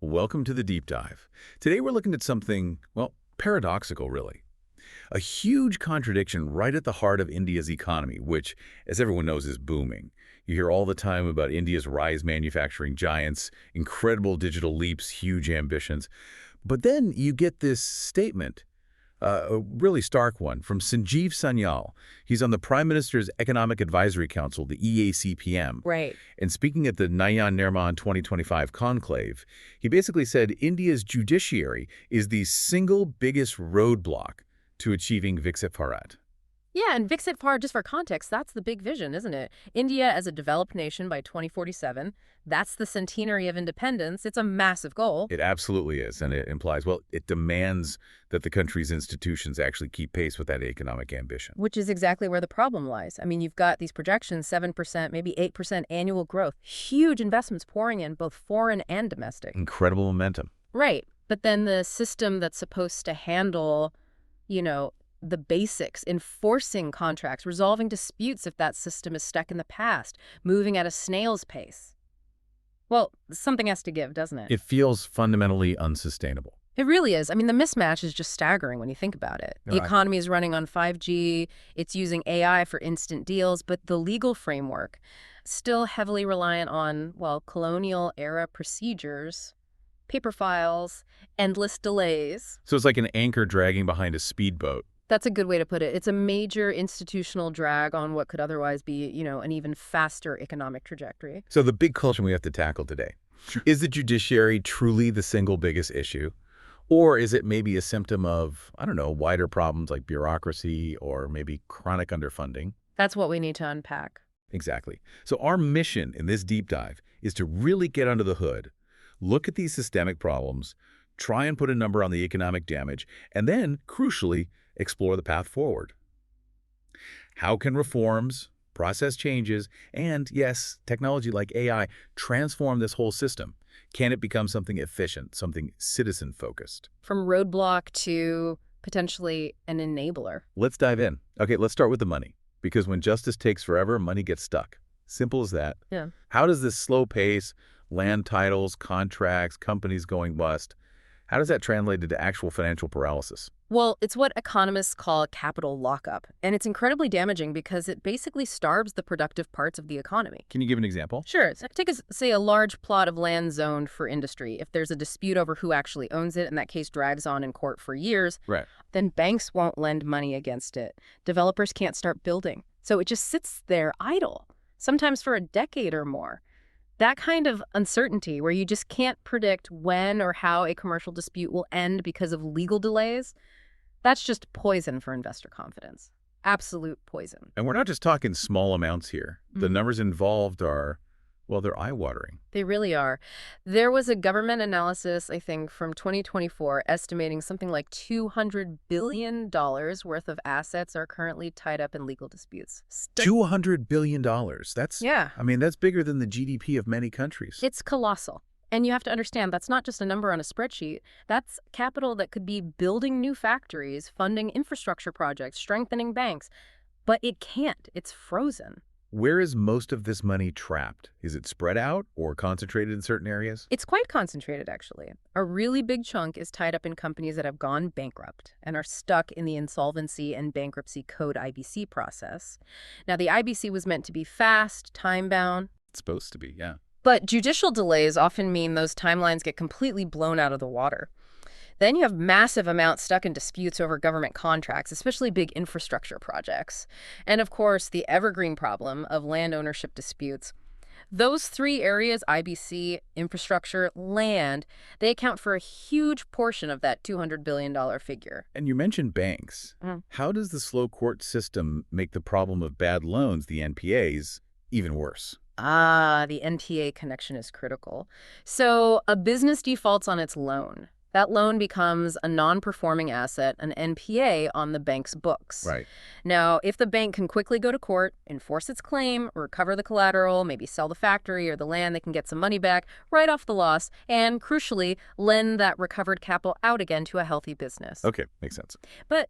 Welcome to the deep dive. Today we're looking at something, well, paradoxical really. A huge contradiction right at the heart of India's economy, which, as everyone knows, is booming. You hear all the time about India's rise manufacturing giants, incredible digital leaps, huge ambitions. But then you get this statement, a really stark one, from Sanjeev Sanyal. He's on the Prime Minister's Economic Advisory Council, the EACPM. Right. And speaking at the Nayan Nirman 2025 conclave, he basically said India's judiciary is the single biggest roadblock to achieving Viksit Bharat. Yeah, and Viksit Bharat, just for context, that's the big vision, isn't it? India as a developed nation by 2047, that's the centenary of independence. It's a massive goal. It absolutely is, and it implies, well, it demands that the country's institutions actually keep pace with that economic ambition. Which is exactly where the problem lies. I mean, you've got these projections, 7%, maybe 8% annual growth, huge investments pouring in, both foreign and domestic. Incredible momentum. Right, but then the system that's supposed to handle, the basics, enforcing contracts, resolving disputes if that system is stuck in the past, moving at a snail's pace. Well, something has to give, doesn't it? It feels fundamentally unsustainable. It really is. I mean, the mismatch is just staggering when you think about it. The economy is running on 5G, it's using AI for instant deals, but the legal framework still heavily reliant on, colonial-era procedures, paper files, endless delays. So it's like an anchor dragging behind a speedboat. That's a good way to put it. It's a major institutional drag on what could otherwise be, an even faster economic trajectory. So the big question we have to tackle today, is the judiciary truly the single biggest issue? Or is it maybe a symptom of, wider problems like bureaucracy or maybe chronic underfunding? That's what we need to unpack. Exactly. So our mission in this deep dive is to really get under the hood, look at these systemic problems, try and put a number on the economic damage, and then, crucially, explore the path forward. How can reforms, process changes, and, yes, technology like AI transform this whole system? Can it become something efficient, something citizen-focused? From roadblock to potentially an enabler. Let's dive in. Okay, let's start with the money. Because when justice takes forever, money gets stuck. Simple as that. Yeah. How does this slow pace, land titles, contracts, companies going bust, how does that translate into actual financial paralysis? Well, it's what economists call capital lockup, and it's incredibly damaging because it basically starves the productive parts of the economy. Can you give an example? Sure. So take, say, a large plot of land zoned for industry. If there's a dispute over who actually owns it, and that case drags on in court for years, Right. then banks won't lend money against it. Developers can't start building. So it just sits there idle, sometimes for a decade or more. That kind of uncertainty where you just can't predict when or how a commercial dispute will end because of legal delays, that's just poison for investor confidence. Absolute poison. And we're not just talking small amounts here. The numbers involved are, they're eye-watering. They really are. There was a government analysis, I think, from 2024 estimating something like $200 billion worth of assets are currently tied up in legal disputes. $200 billion. That's, Yeah. That's bigger than the GDP of many countries. It's colossal. And you have to understand, that's not just a number on a spreadsheet. That's capital that could be building new factories, funding infrastructure projects, strengthening banks. But it can't. It's frozen. Where is most of this money trapped? Is it spread out or concentrated in certain areas? It's quite concentrated, actually. A really big chunk is tied up in companies that have gone bankrupt and are stuck in the Insolvency and Bankruptcy Code IBC process. Now, the IBC was meant to be fast, time-bound. It's supposed to be, yeah. But judicial delays often mean those timelines get completely blown out of the water. Then you have massive amounts stuck in disputes over government contracts, especially big infrastructure projects. And of course, the evergreen problem of land ownership disputes. Those three areas, IBC, infrastructure, land, they account for a huge portion of that $200 billion figure. And you mentioned banks. How does the slow court system make the problem of bad loans, the NPAs, even worse? The NPA connection is critical. So a business defaults on its loan. That loan becomes a non-performing asset, an NPA, on the bank's books. Right. Now, if the bank can quickly go to court, enforce its claim, recover the collateral, maybe sell the factory or the land, they can get some money back, write off the loss, and, crucially, lend that recovered capital out again to a healthy business. Okay, makes sense. But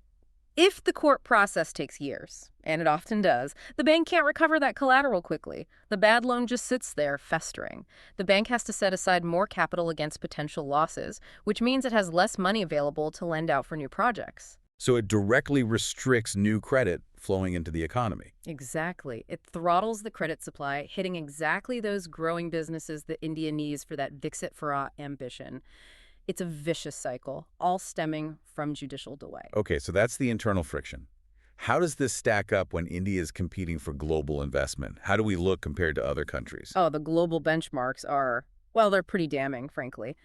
If the court process takes years, and it often does, the bank can't recover that collateral quickly. The bad loan just sits there, festering. The bank has to set aside more capital against potential losses, which means it has less money available to lend out for new projects. So it directly restricts new credit flowing into the economy. Exactly. It throttles the credit supply, hitting exactly those growing businesses that India needs for that Viksit Bharat ambition. It's a vicious cycle, all stemming from judicial delay. Okay, so that's the internal friction. How does this stack up when India is competing for global investment? How do we look compared to other countries? Oh, the global benchmarks are, well, they're pretty damning, frankly.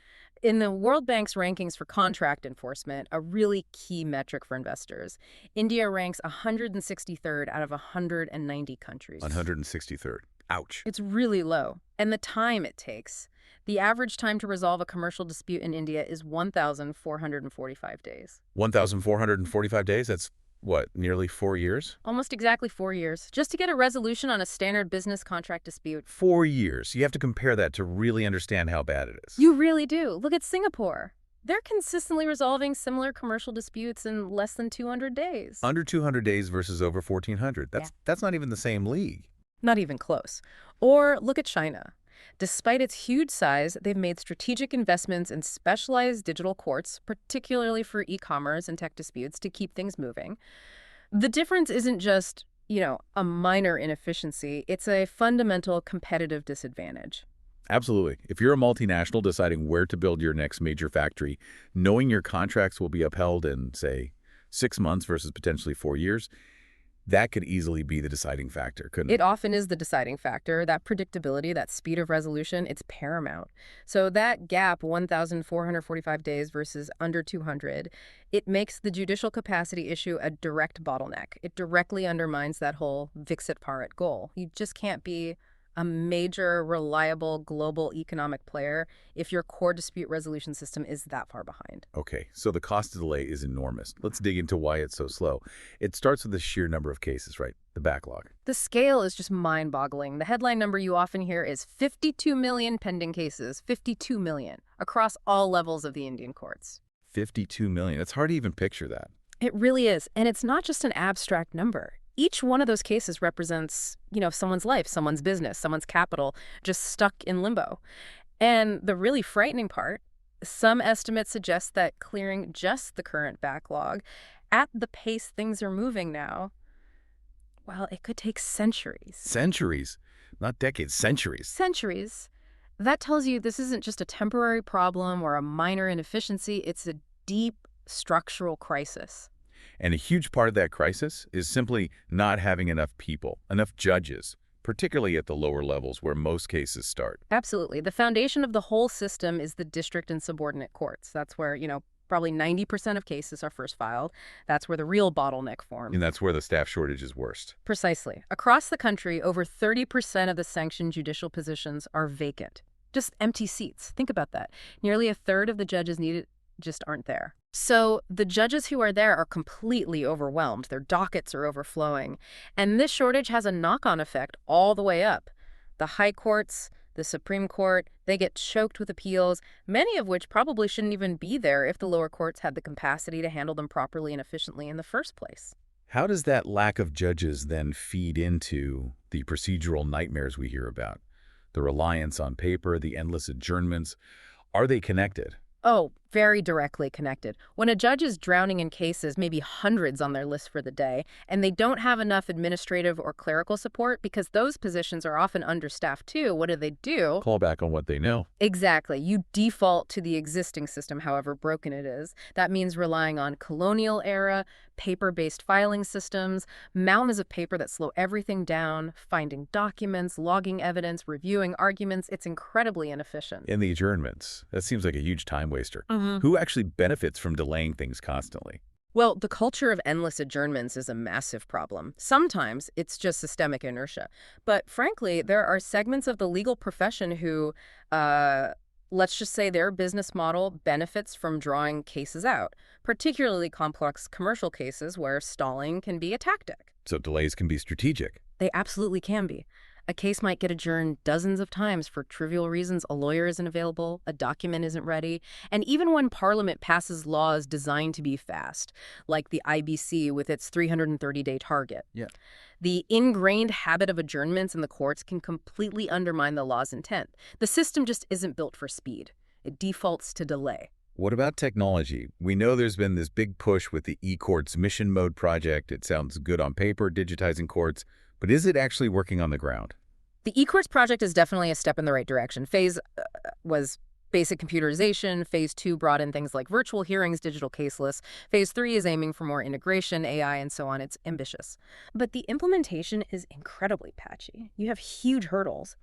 In the World Bank's rankings for contract enforcement, a really key metric for investors, India ranks 163rd out of 190 countries. 163rd. Ouch. It's really low. And the time it takes. The average time to resolve a commercial dispute in India is 1,445 days. 1,445 days? That's what, nearly 4 years? Almost exactly 4 years, just to get a resolution on a standard business contract dispute. 4 years. You have to compare that to really understand how bad it is. You really do. Look at Singapore. They're consistently resolving similar commercial disputes in less than 200 days. Under 200 days versus over 1,400. That's not even the same league. Not even close. Or look at China. Despite its huge size, they've made strategic investments in specialized digital courts, particularly for e-commerce and tech disputes, to keep things moving. The difference isn't just, a minor inefficiency. It's a fundamental competitive disadvantage. Absolutely. If you're a multinational deciding where to build your next major factory, knowing your contracts will be upheld in, say, 6 months versus potentially 4 years, that could easily be the deciding factor, couldn't it? It often is the deciding factor. That predictability, that speed of resolution, it's paramount. So that gap, 1,445 days versus under 200, it makes the judicial capacity issue a direct bottleneck. It directly undermines that whole Viksit Bharat goal. You just can't be a major, reliable, global economic player if your core dispute resolution system is that far behind. Okay, so the cost of delay is enormous. Let's dig into why it's so slow. It starts with the sheer number of cases, right? The backlog. The scale is just mind-boggling. The headline number you often hear is 52 million pending cases, 52 million, across all levels of the Indian courts. 52 million. It's hard to even picture that. It really is. And it's not just an abstract number. Each one of those cases represents, someone's life, someone's business, someone's capital, just stuck in limbo. And the really frightening part, some estimates suggest that clearing just the current backlog at the pace things are moving now, well, it could take centuries. Centuries. Not decades, centuries. Centuries. That tells you this isn't just a temporary problem or a minor inefficiency. It's a deep structural crisis. And a huge part of that crisis is simply not having enough people, enough judges, particularly at the lower levels where most cases start. Absolutely. The foundation of the whole system is the district and subordinate courts. That's where, probably 90% of cases are first filed. That's where the real bottleneck forms. And that's where the staff shortage is worst. Precisely. Across the country, over 30% of the sanctioned judicial positions are vacant. Just empty seats. Think about that. Nearly a third of the judges needed just aren't there. So the judges who are there are completely overwhelmed. Their dockets are overflowing. And this shortage has a knock-on effect all the way up. The high courts, the Supreme Court, they get choked with appeals, many of which probably shouldn't even be there if the lower courts had the capacity to handle them properly and efficiently in the first place. How does that lack of judges then feed into the procedural nightmares we hear about? The reliance on paper, the endless adjournments, are they connected? Oh, very directly connected. When a judge is drowning in cases, maybe hundreds on their list for the day, and they don't have enough administrative or clerical support because those positions are often understaffed too, what do? Call back on what they know. Exactly. You default to the existing system, however broken it is. That means relying on colonial-era, paper-based filing systems, mountains of paper that slow everything down, finding documents, logging evidence, reviewing arguments. It's incredibly inefficient. And the adjournments. That seems like a huge time waster. Who actually benefits from delaying things constantly? Well, the culture of endless adjournments is a massive problem. Sometimes it's just systemic inertia. But frankly, there are segments of the legal profession who, let's just say their business model benefits from drawing cases out, particularly complex commercial cases where stalling can be a tactic. So delays can be strategic. They absolutely can be. A case might get adjourned dozens of times for trivial reasons. A lawyer isn't available, a document isn't ready, and even when Parliament passes laws designed to be fast, like the IBC with its 330-day target. Yeah. The ingrained habit of adjournments in the courts can completely undermine the law's intent. The system just isn't built for speed. It defaults to delay. What about technology? We know there's been this big push with the e-courts mission mode project. It sounds good on paper, digitizing courts, but is it actually working on the ground? The eCourts project is definitely a step in the right direction. Phase was basic computerization. Phase 2 brought in things like virtual hearings, digital case lists. Phase 3 is aiming for more integration, AI, and so on. It's ambitious. But the implementation is incredibly patchy. You have huge hurdles.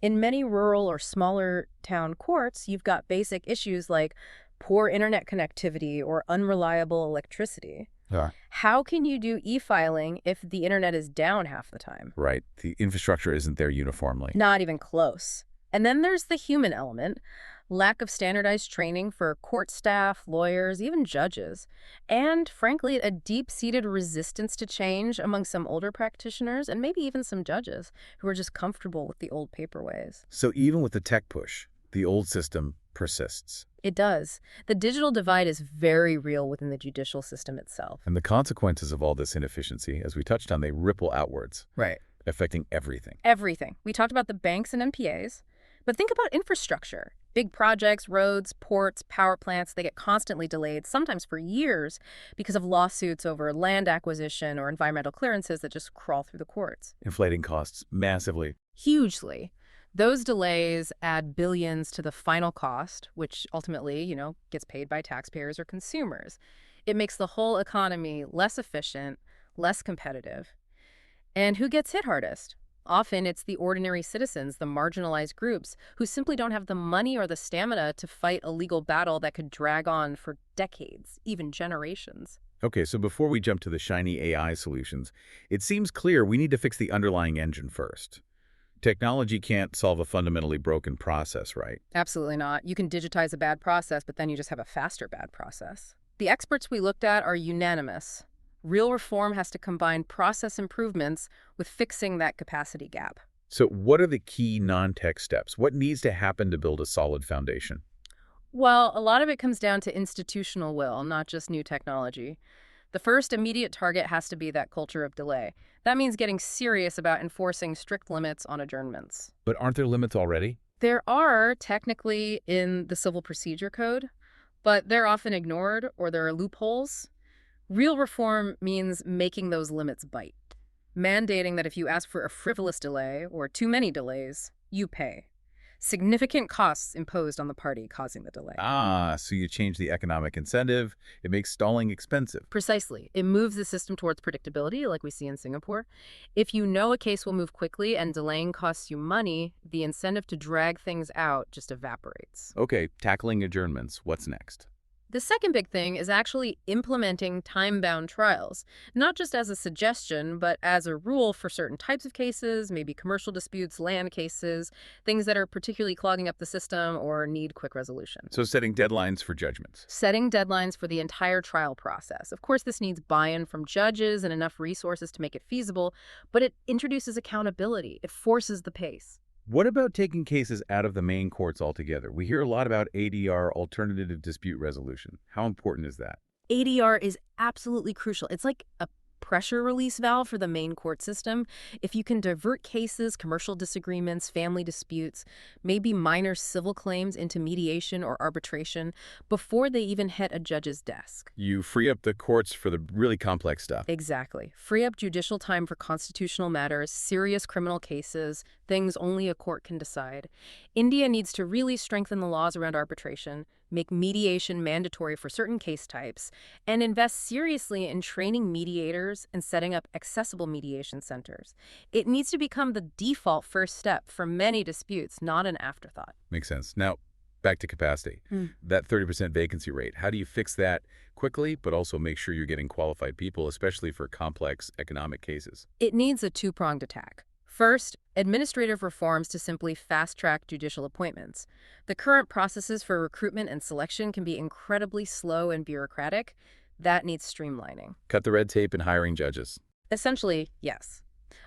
In many rural or smaller town courts, you've got basic issues like poor internet connectivity or unreliable electricity. Yeah. How can you do e-filing if the internet is down half the time? Right. The infrastructure isn't there uniformly. Not even close. And then there's the human element. Lack of standardized training for court staff, lawyers, even judges. And, frankly, a deep-seated resistance to change among some older practitioners and maybe even some judges who are just comfortable with the old paper ways. So even with the tech push, the old system persists. It does. The digital divide is very real within the judicial system itself. And the consequences of all this inefficiency, as we touched on, they ripple outwards, Right. affecting everything. Everything. We talked about the banks and NPAs, but think about infrastructure. Big projects, roads, ports, power plants, they get constantly delayed, sometimes for years, because of lawsuits over land acquisition or environmental clearances that just crawl through the courts. Inflating costs massively. Hugely. Those delays add billions to the final cost, which ultimately, gets paid by taxpayers or consumers. It makes the whole economy less efficient, less competitive. And who gets hit hardest? Often it's the ordinary citizens, the marginalized groups, who simply don't have the money or the stamina to fight a legal battle that could drag on for decades, even generations. Okay, so before we jump to the shiny AI solutions, it seems clear we need to fix the underlying engine first. Technology can't solve a fundamentally broken process, right? Absolutely not. You can digitize a bad process, but then you just have a faster bad process. The experts we looked at are unanimous. Real reform has to combine process improvements with fixing that capacity gap. So what are the key non-tech steps? What needs to happen to build a solid foundation? Well, a lot of it comes down to institutional will, not just new technology. The first immediate target has to be that culture of delay. That means getting serious about enforcing strict limits on adjournments. But aren't there limits already? There are, technically, in the Civil Procedure Code, but they're often ignored or there are loopholes. Real reform means making those limits bite, mandating that if you ask for a frivolous delay or too many delays, you pay. Significant costs imposed on the party causing the delay. So you change the economic incentive. It makes stalling expensive. Precisely. It moves the system towards predictability, like we see in Singapore. If you know a case will move quickly and delaying costs you money, the incentive to drag things out just evaporates. Okay, tackling adjournments. What's next? The second big thing is actually implementing time-bound trials, not just as a suggestion, but as a rule for certain types of cases, maybe commercial disputes, land cases, things that are particularly clogging up the system or need quick resolution. So setting deadlines for judgments. Setting deadlines for the entire trial process. Of course, this needs buy-in from judges and enough resources to make it feasible, but it introduces accountability. It forces the pace. What about taking cases out of the main courts altogether? We hear a lot about ADR, alternative dispute resolution. How important is that? ADR is absolutely crucial. It's like a pressure release valve for the main court system. If you can divert cases, commercial disagreements, family disputes, maybe minor civil claims into mediation or arbitration before they even hit a judge's desk. You free up the courts for the really complex stuff. Exactly. Free up judicial time for constitutional matters, serious criminal cases, things only a court can decide. India needs to really strengthen the laws around arbitration, make mediation mandatory for certain case types, and invest seriously in training mediators and setting up accessible mediation centers. It needs to become the default first step for many disputes, not an afterthought. Makes sense. Now, back to capacity. That 30% vacancy rate, how do you fix that quickly, but also make sure you're getting qualified people, especially for complex economic cases? It needs a two-pronged attack. First, administrative reforms to simply fast-track judicial appointments. The current processes for recruitment and selection can be incredibly slow and bureaucratic. That needs streamlining. Cut the red tape in hiring judges. Essentially, yes.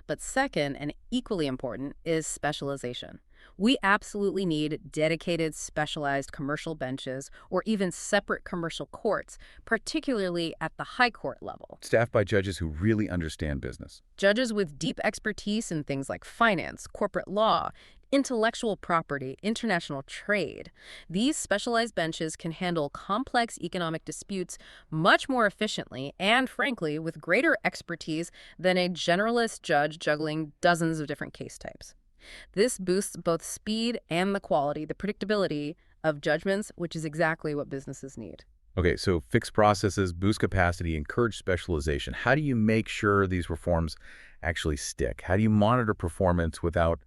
But second, and equally important, is specialization. We absolutely need dedicated, specialized commercial benches or even separate commercial courts, particularly at the high court level. Staffed by judges who really understand business. Judges with deep expertise in things like finance, corporate law, intellectual property, international trade. These specialized benches can handle complex economic disputes much more efficiently and, frankly, with greater expertise than a generalist judge juggling dozens of different case types. This boosts both speed and the quality, the predictability of judgments, which is exactly what businesses need. Okay, so fix processes, boost capacity, encourage specialization. How do you make sure these reforms actually stick? How do you monitor performance without,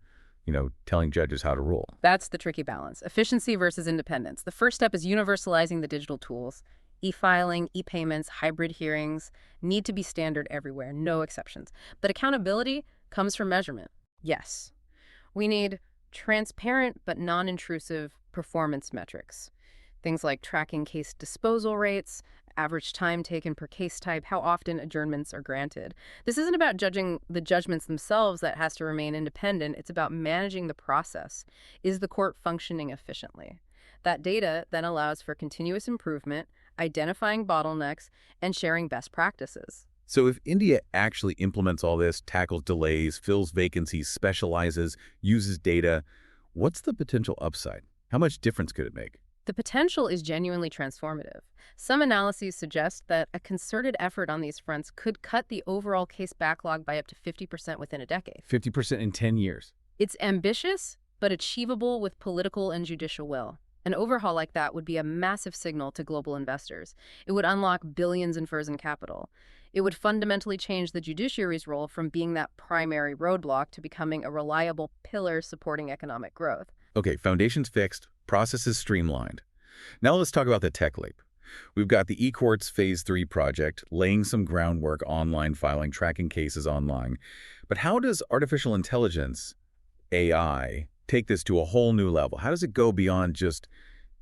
telling judges how to rule? That's the tricky balance. Efficiency versus independence. The first step is universalizing the digital tools. E-filing, e-payments, hybrid hearings need to be standard everywhere, no exceptions. But accountability comes from measurement. Yes. We need transparent but non-intrusive performance metrics. Things like tracking case disposal rates, average time taken per case type, how often adjournments are granted. This isn't about judging the judgments themselves that has to remain independent. It's about managing the process. Is the court functioning efficiently? That data then allows for continuous improvement, identifying bottlenecks, and sharing best practices. So if India actually implements all this, tackles delays, fills vacancies, specializes, uses data, what's the potential upside? How much difference could it make? The potential is genuinely transformative. Some analyses suggest that a concerted effort on these fronts could cut the overall case backlog by up to 50% within a decade. 50% in 10 years. It's ambitious, but achievable with political and judicial will. An overhaul like that would be a massive signal to global investors. It would unlock billions in frozen capital. It would fundamentally change the judiciary's role from being that primary roadblock to becoming a reliable pillar supporting economic growth. Okay, foundations fixed, processes streamlined. Now let's talk about the tech leap. We've got the eCourts Phase 3 project, laying some groundwork, online filing, tracking cases online. But how does artificial intelligence, AI, take this to a whole new level? How does it go beyond just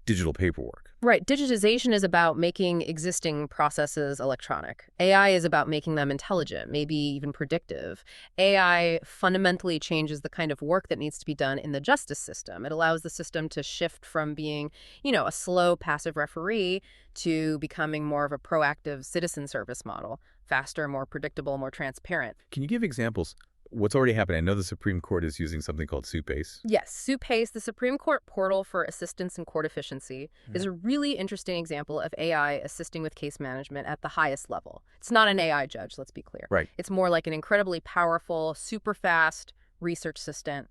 digital paperwork? Right. Digitization is about making existing processes electronic. AI is about making them intelligent, maybe even predictive. AI fundamentally changes the kind of work that needs to be done in the justice system. It allows the system to shift from being, a slow, passive referee to becoming more of a proactive citizen service model, faster, more predictable, more transparent. Can you give examples? What's already happening? I know the Supreme Court is using something called SUPACE. Yes, SUPACE, the Supreme Court Portal for Assistance in Court Efficiency, is a really interesting example of AI assisting with case management at the highest level. It's not an AI judge, let's be clear. Right. It's more like an incredibly powerful, super fast research assistant.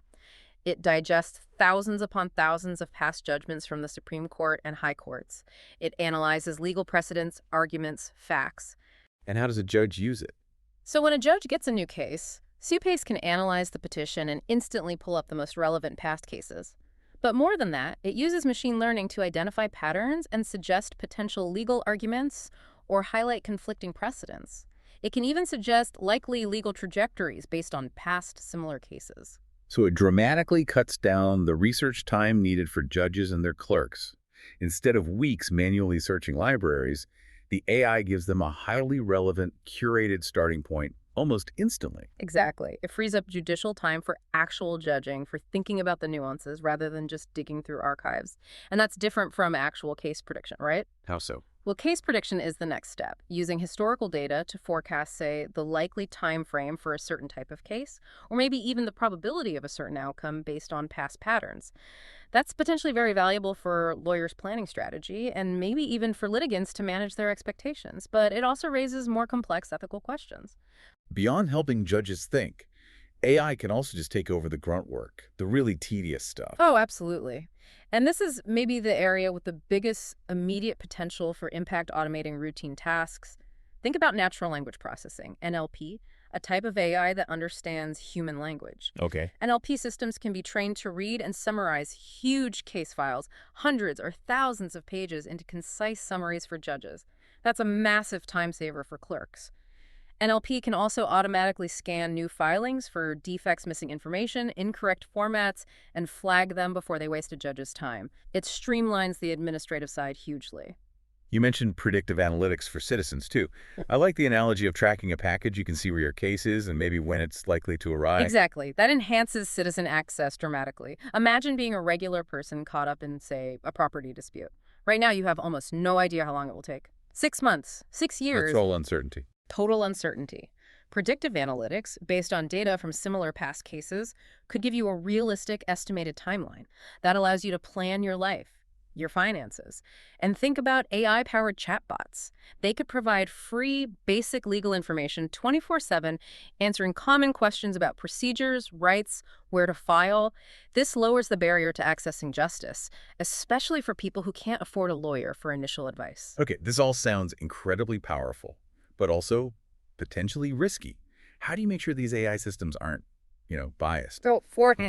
It digests thousands upon thousands of past judgments from the Supreme Court and high courts. It analyzes legal precedents, arguments, facts. And how does a judge use it? So when a judge gets a new case, SUPACE can analyze the petition and instantly pull up the most relevant past cases. But more than that, it uses machine learning to identify patterns and suggest potential legal arguments or highlight conflicting precedents. It can even suggest likely legal trajectories based on past similar cases. So it dramatically cuts down the research time needed for judges and their clerks. Instead of weeks manually searching libraries, the AI gives them a highly relevant, curated starting point almost instantly. Exactly. It frees up judicial time for actual judging, for thinking about the nuances rather than just digging through archives. And that's different from actual case prediction, right? How so? Well, case prediction is the next step, using historical data to forecast, say, the likely time frame for a certain type of case, or maybe even the probability of a certain outcome based on past patterns. That's potentially very valuable for lawyers' planning strategy and maybe even for litigants to manage their expectations, but it also raises more complex ethical questions. Beyond helping judges think, AI can also just take over the grunt work, the really tedious stuff. Oh, absolutely. And this is maybe the area with the biggest immediate potential for impact automating routine tasks. Think about natural language processing, NLP, a type of AI that understands human language. Okay. NLP systems can be trained to read and summarize huge case files, hundreds or thousands of pages, into concise summaries for judges. That's a massive time saver for clerks. NLP can also automatically scan new filings for defects, missing information, incorrect formats, and flag them before they waste a judge's time. It streamlines the administrative side hugely. You mentioned predictive analytics for citizens, too. I like the analogy of tracking a package. You can see where your case is and maybe when it's likely to arrive. Exactly. That enhances citizen access dramatically. Imagine being a regular person caught up in, say, a property dispute. Right now, you have almost no idea how long it will take. 6 months, six That's years, all uncertainty. total uncertainty. Predictive analytics, based on data from similar past cases, could give you a realistic estimated timeline. That allows you to plan your life, your finances. And think about AI-powered chatbots. They could provide free, basic legal information 24/7, answering common questions about procedures, rights, where to file. This lowers the barrier to accessing justice, especially for people who can't afford a lawyer for initial advice. Okay, this all sounds incredibly powerful, but also potentially risky. How do you make sure these AI systems aren't, biased, So,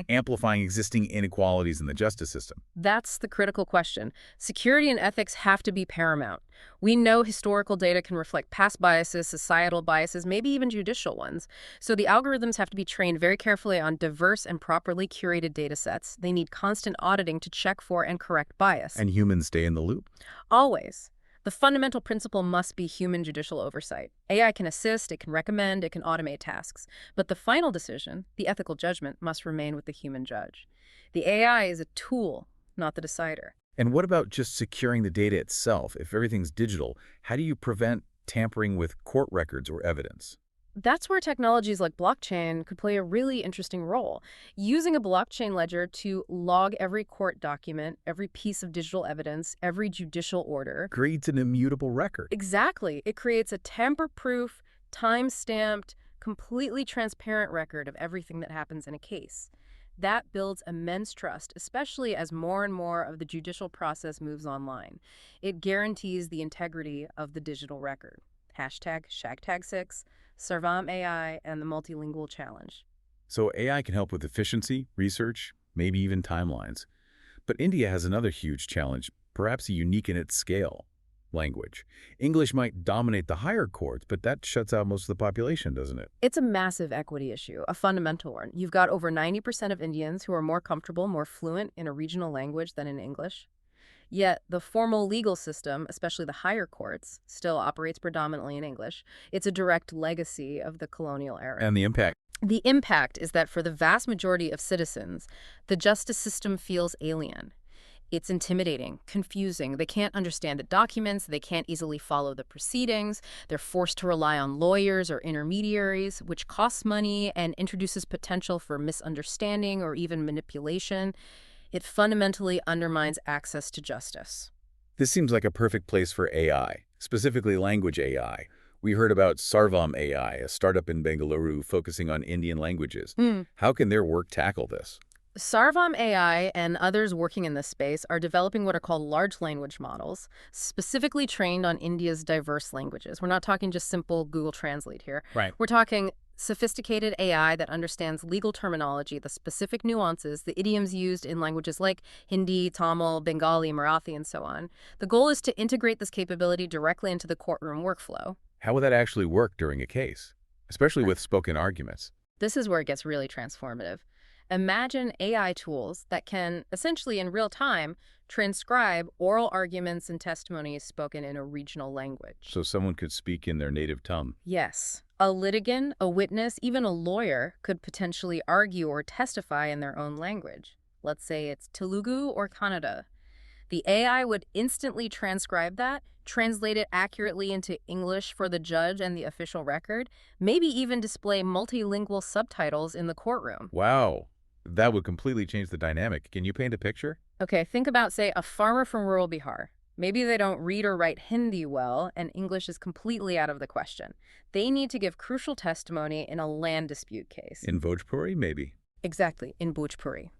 amplifying existing inequalities in the justice system? that's the critical question. Security and ethics have to be paramount. We know historical data can reflect past biases, societal biases, maybe even judicial ones. So the algorithms have to be trained very carefully on diverse and properly curated data sets. They need constant auditing to check for and correct bias. And humans stay in the loop? Always. The fundamental principle must be human judicial oversight. AI can assist, it can recommend, it can automate tasks. But the final decision, the ethical judgment, must remain with the human judge. The AI is a tool, not the decider. And what about just securing the data itself? If everything's digital, how do you prevent tampering with court records or evidence? That's where technologies like blockchain could play a really interesting role. Using a blockchain ledger to log every court document, every piece of digital evidence, every judicial order. Creates an immutable record. Exactly. It creates a tamper-proof, time-stamped, completely transparent record of everything that happens in a case. That builds immense trust, especially as more and more of the judicial process moves online. It guarantees the integrity of the digital record. #ShagTag6, Sarvam AI, and the multilingual challenge. So AI can help with efficiency, research, maybe even timelines. But India has another huge challenge, perhaps unique in its scale: language. English might dominate the higher courts, but that shuts out most of the population, doesn't it? It's a massive equity issue, a fundamental one. You've got over 90% of Indians who are more comfortable, more fluent in a regional language than in English. Yet the formal legal system, especially the higher courts, still operates predominantly in English. It's a direct legacy of the colonial era. And the impact. The impact is that for the vast majority of citizens, the justice system feels alien. It's intimidating, confusing. They can't understand the documents. They can't easily follow the proceedings. They're forced to rely on lawyers or intermediaries, which costs money and introduces potential for misunderstanding or even manipulation. It fundamentally undermines access to justice. This seems like a perfect place for AI, specifically language AI. We heard about Sarvam AI, a startup in Bengaluru focusing on Indian languages. How can their work tackle this? Sarvam AI and others working in this space are developing what are called large language models, specifically trained on India's diverse languages. We're not talking just simple Google Translate here. Right. We're talking sophisticated AI that understands legal terminology, the specific nuances, the idioms used in languages like Hindi, Tamil, Bengali, Marathi, and so on. The goal is to integrate this capability directly into the courtroom workflow. How would that actually work during a case, especially with spoken arguments? This is where it gets really transformative. Imagine AI tools that can, essentially in real time, transcribe oral arguments and testimonies spoken in a regional language. So someone could speak in their native tongue. Yes. A litigant, a witness, even a lawyer could potentially argue or testify in their own language. Let's say it's Telugu or Kannada. The AI would instantly transcribe that, translate it accurately into English for the judge and the official record, maybe even display multilingual subtitles in the courtroom. Wow. That would completely change the dynamic. Can you paint a picture? Okay, think about, say, a farmer from rural Bihar. Maybe they don't read or write Hindi well, and English is completely out of the question. They need to give crucial testimony in a land dispute case. In Bhojpuri, maybe. Exactly, in Bhojpuri.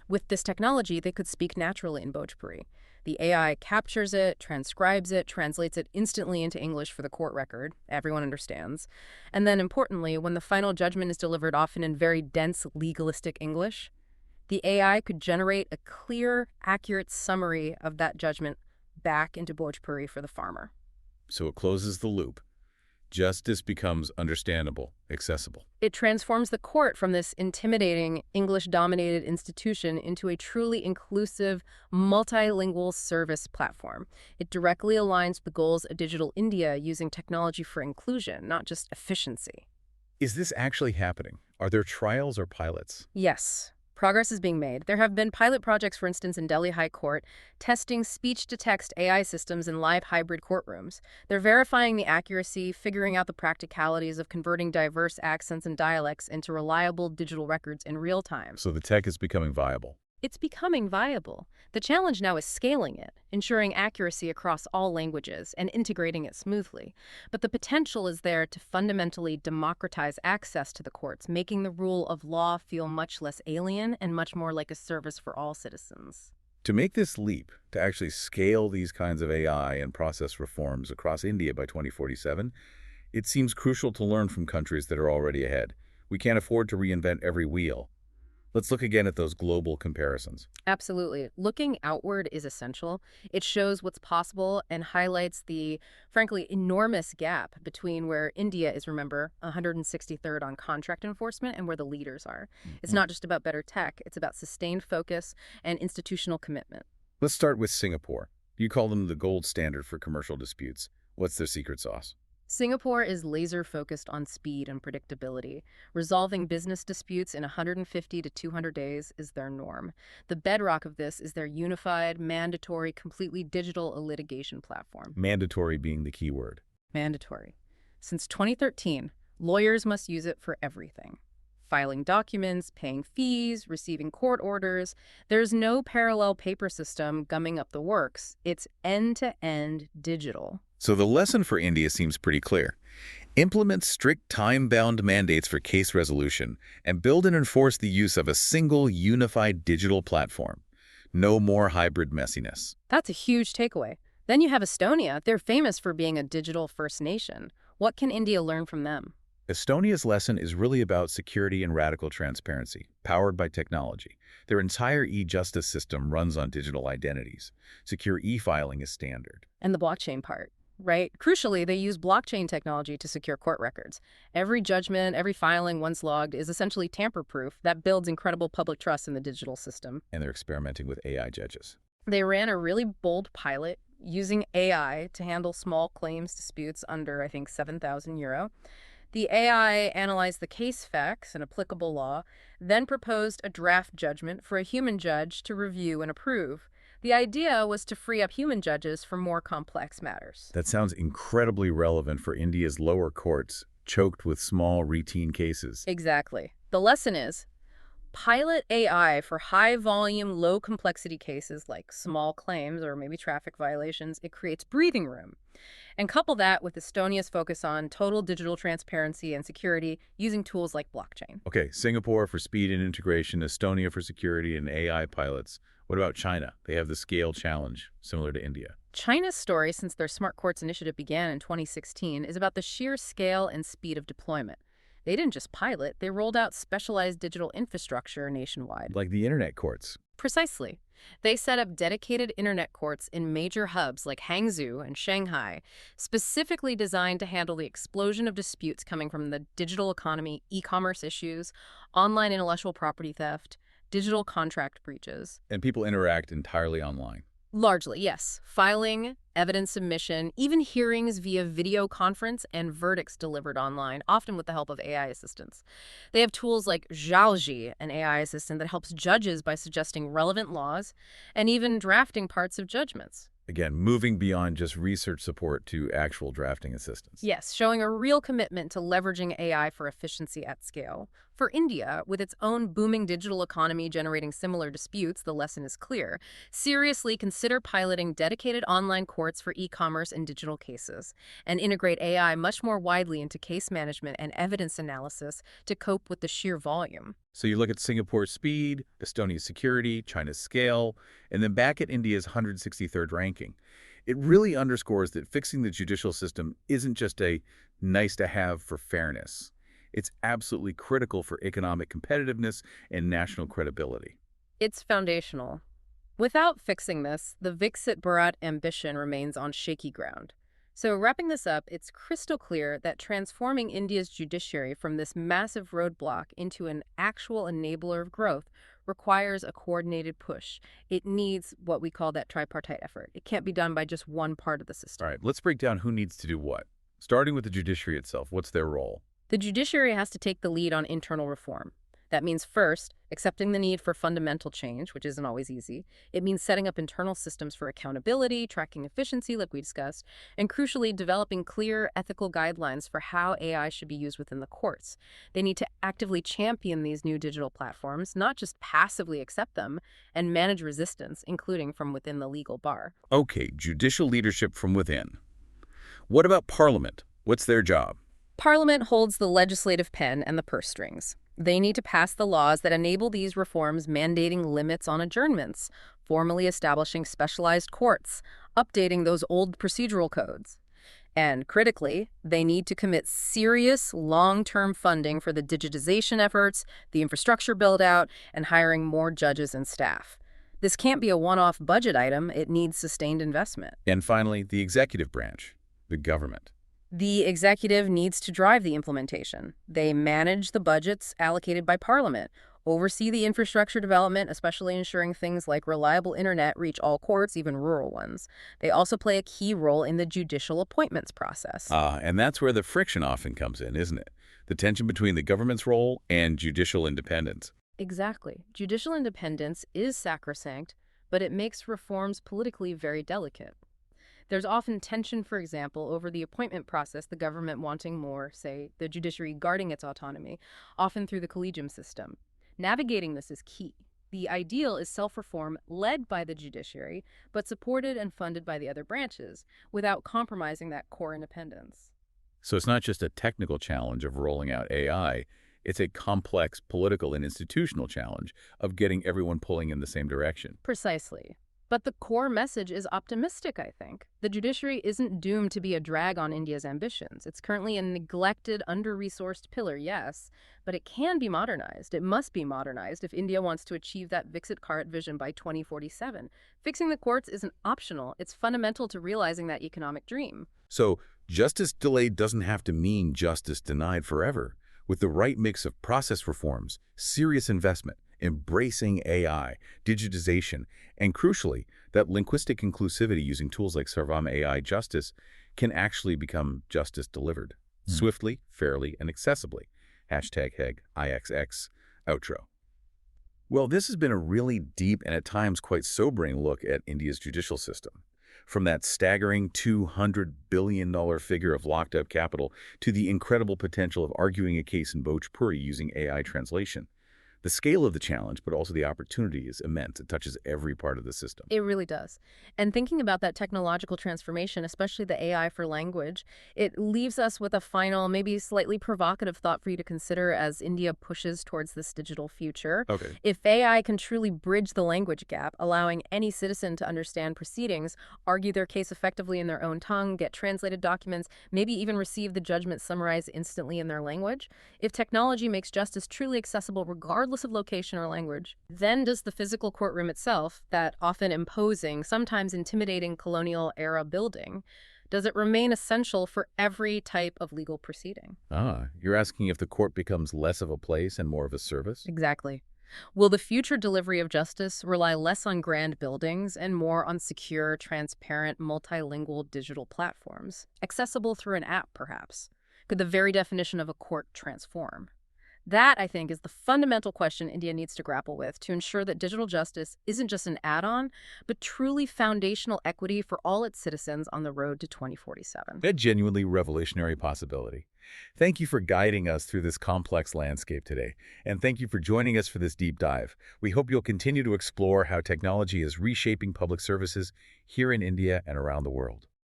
With this technology, they could speak naturally in Bhojpuri. The AI captures it, transcribes it, translates it instantly into English for the court record. Everyone understands. And then, importantly, when the final judgment is delivered, often in very dense, legalistic English, the AI could generate a clear, accurate summary of that judgment back into Bhojpuri for the farmer. So it closes the loop. Justice becomes understandable, accessible. It transforms the court from this intimidating, English-dominated institution into a truly inclusive, multilingual service platform. It directly aligns with the goals of Digital India using technology for inclusion, not just efficiency. Is this actually happening? Are there trials or pilots? Yes, progress is being made. There have been pilot projects, for instance, in Delhi High Court, testing speech-to-text AI systems in live hybrid courtrooms. They're verifying the accuracy, figuring out the practicalities of converting diverse accents and dialects into reliable digital records in real time. So the tech is becoming viable. It's becoming viable. The challenge now is scaling it, ensuring accuracy across all languages, and integrating it smoothly. But the potential is there to fundamentally democratize access to the courts, making the rule of law feel much less alien and much more like a service for all citizens. To make this leap, to actually scale these kinds of AI and process reforms across India by 2047, it seems crucial to learn from countries that are already ahead. We can't afford to reinvent every wheel. Let's look again at those global comparisons. Absolutely. Looking outward is essential. It shows what's possible and highlights the, frankly, enormous gap between where India is, remember, 163rd on contract enforcement and where the leaders are. It's not just about better tech, it's about sustained focus and institutional commitment. Let's start with Singapore. You call them the gold standard for commercial disputes. What's their secret sauce? Singapore is laser-focused on speed and predictability. Resolving business disputes in 150 to 200 days is their norm. The bedrock of this is their unified, mandatory, completely digital litigation platform. Mandatory being the key word. Mandatory. Since 2013, lawyers must use it for everything. Filing documents, paying fees, receiving court orders. There's no parallel paper system gumming up the works. It's end-to-end digital. So the lesson for India seems pretty clear. Implement strict time-bound mandates for case resolution and build and enforce the use of a single unified digital platform. No more hybrid messiness. That's a huge takeaway. Then you have Estonia. They're famous for being a digital-first nation. What can India learn from them? Estonia's lesson is really about security and radical transparency, powered by technology. Their entire e-justice system runs on digital identities. Secure e-filing is standard. And the blockchain part, right? Crucially, they use blockchain technology to secure court records. Every judgment, every filing once logged is essentially tamper-proof. That builds incredible public trust in the digital system. And they're experimenting with AI judges. They ran a really bold pilot using AI to handle small claims disputes under, I think, 7,000 euro. The AI analyzed the case facts and applicable law, then proposed a draft judgment for a human judge to review and approve. The idea was to free up human judges for more complex matters. That sounds incredibly relevant for India's lower courts, choked with small, routine cases. Exactly. The lesson is, pilot AI for high-volume, low-complexity cases like small claims or maybe traffic violations. It creates breathing room. And couple that with Estonia's focus on total digital transparency and security using tools like blockchain. Okay, Singapore for speed and integration, Estonia for security and AI pilots. What about China? They have the scale challenge, similar to India. China's story, since their Smart Courts initiative began in 2016, is about the sheer scale and speed of deployment. They didn't just pilot, they rolled out specialized digital infrastructure nationwide. Like the internet courts. Precisely. They set up dedicated internet courts in major hubs like Hangzhou and Shanghai, specifically designed to handle the explosion of disputes coming from the digital economy, e-commerce issues, online intellectual property theft, digital contract breaches. And people interact entirely online. Largely, yes. Filing, evidence submission, even hearings via video conference and verdicts delivered online, often with the help of AI assistants. They have tools like Zhaoji, an AI assistant that helps judges by suggesting relevant laws and even drafting parts of judgments. Again, moving beyond just research support to actual drafting assistance. Yes, showing a real commitment to leveraging AI for efficiency at scale. For India, with its own booming digital economy generating similar disputes, the lesson is clear. Seriously consider piloting dedicated online courts for e-commerce and digital cases, and integrate AI much more widely into case management and evidence analysis to cope with the sheer volume. So you look at Singapore's speed, Estonia's security, China's scale, and then back at India's 163rd ranking. It really underscores that fixing the judicial system isn't just a nice-to-have for fairness. It's absolutely critical for economic competitiveness and national credibility. It's foundational. Without fixing this, the Viksit Bharat ambition remains on shaky ground. So, wrapping this up, it's crystal clear that transforming India's judiciary from this massive roadblock into an actual enabler of growth requires a coordinated push. It needs what we call that tripartite effort. It can't be done by just one part of the All system. right, let's break down who needs to do what. Starting with the judiciary itself, what's their role? The judiciary has to take the lead on internal reform. That means first, accepting the need for fundamental change, which isn't always easy. It means setting up internal systems for accountability, tracking efficiency, like we discussed, and crucially, developing clear ethical guidelines for how AI should be used within the courts. They need to actively champion these new digital platforms, not just passively accept them, and manage resistance, including from within the legal bar. Okay, judicial leadership from within. What about Parliament? What's their job? Parliament holds the legislative pen and the purse strings. They need to pass the laws that enable these reforms, mandating limits on adjournments, formally establishing specialized courts, updating those old procedural codes. And critically, they need to commit serious long-term funding for the digitization efforts, the infrastructure build-out, and hiring more judges and staff. This can't be a one-off budget item. It needs sustained investment. And finally, the executive branch, the government. The executive needs to drive the implementation. They manage the budgets allocated by Parliament, oversee the infrastructure development, especially ensuring things like reliable internet reach all courts, even rural ones. They also play a key role in the judicial appointments process. And that's where the friction often comes in, isn't it? The tension between the government's role and judicial independence. Exactly. Judicial independence is sacrosanct, but it makes reforms politically very delicate. There's often tension, for example, over the appointment process, the government wanting more, say, the judiciary guarding its autonomy, often through the collegium system. Navigating this is key. The ideal is self-reform led by the judiciary, but supported and funded by the other branches, without compromising that core independence. So it's not just a technical challenge of rolling out AI, it's a complex political and institutional challenge of getting everyone pulling in the same direction. Precisely. But the core message is optimistic, I think. The judiciary isn't doomed to be a drag on India's ambitions. It's currently a neglected, under-resourced pillar, yes, but it can be modernized. It must be modernized if India wants to achieve that Viksit Bharat vision by 2047. Fixing the courts isn't optional. It's fundamental to realizing that economic dream. So justice delayed doesn't have to mean justice denied forever. With the right mix of process reforms, serious investment, embracing AI, digitization, and crucially, that linguistic inclusivity using tools like Sarvam AI Justice can actually become justice delivered swiftly, fairly, and accessibly. #HEG IXX outro. Well, this has been a really deep and at times quite sobering look at India's judicial system. From that staggering $200 billion figure of locked-up capital to the incredible potential of arguing a case in Bhojpuri using AI translation. The scale of the challenge, but also the opportunity, is immense. It touches every part of the system. It really does. And thinking about that technological transformation, especially the AI for language, it leaves us with a final, maybe slightly provocative thought for you to consider as India pushes towards this digital future. Okay. If AI can truly bridge the language gap, allowing any citizen to understand proceedings, argue their case effectively in their own tongue, get translated documents, maybe even receive the judgment summarized instantly in their language, if technology makes justice truly accessible regardless of location or language, then does the physical courtroom itself, that often imposing, sometimes intimidating colonial-era building, does it remain essential for every type of legal proceeding? You're asking if the court becomes less of a place and more of a service? Exactly. Will the future delivery of justice rely less on grand buildings and more on secure, transparent, multilingual digital platforms, accessible through an app, perhaps? Could the very definition of a court transform? That, I think, is the fundamental question India needs to grapple with to ensure that digital justice isn't just an add-on, but truly foundational equity for all its citizens on the road to 2047. A genuinely revolutionary possibility. Thank you for guiding us through this complex landscape today, and thank you for joining us for this deep dive. We hope you'll continue to explore how technology is reshaping public services here in India and around the world.